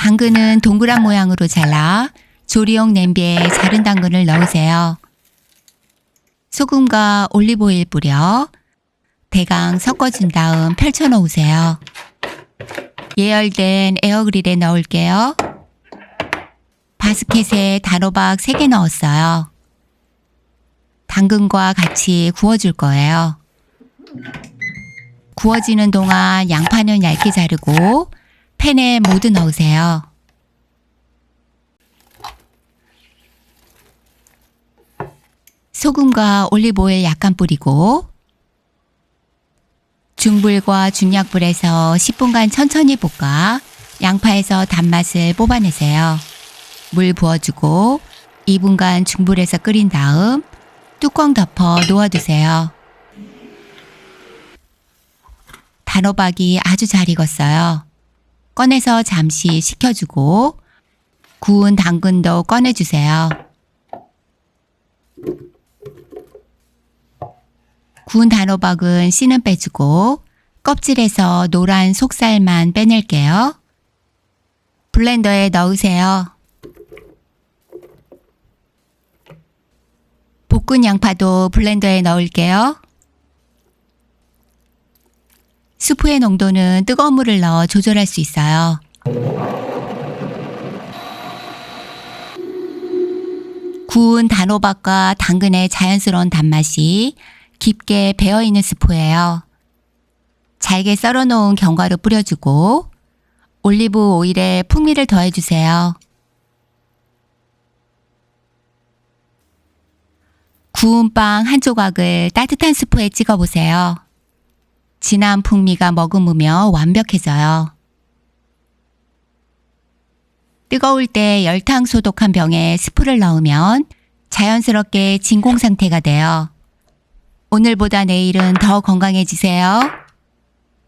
당근은 동그란 모양으로 잘라 조리용 냄비에 자른 당근을 넣으세요. 소금과 올리브오일 뿌려 대강 섞어준 다음 펼쳐 놓으세요. 예열된 에어그릴에 넣을게요. 바스켓에 단호박 3개 넣었어요. 당근과 같이 구워줄 거예요. 구워지는 동안 양파는 얇게 자르고 팬에 모두 넣으세요. 소금과 올리브오일 약간 뿌리고 중불과 중약불에서 10분간 천천히 볶아 양파에서 단맛을 뽑아내세요. 물 부어주고 2분간 중불에서 끓인 다음 뚜껑 덮어 놓아두세요. 단호박이 아주 잘 익었어요. 꺼내서 잠시 식혀주고 구운 당근도 꺼내주세요. 구운 단호박은 씨는 빼주고 껍질에서 노란 속살만 빼낼게요. 블렌더에 넣으세요. 볶은 양파도 블렌더에 넣을게요. 수프의 농도는 뜨거운 물을 넣어 조절할 수 있어요. 구운 단호박과 당근의 자연스러운 단맛이 깊게 배어있는 스프예요. 잘게 썰어놓은 견과류 뿌려주고 올리브 오일에 풍미를 더해주세요. 구운 빵 한 조각을 따뜻한 스프에 찍어보세요. 진한 풍미가 머금으며 완벽해져요. 뜨거울 때 열탕 소독한 병에 스프를 넣으면 자연스럽게 진공 상태가 돼요. 오늘보다 내일은 더 건강해지세요.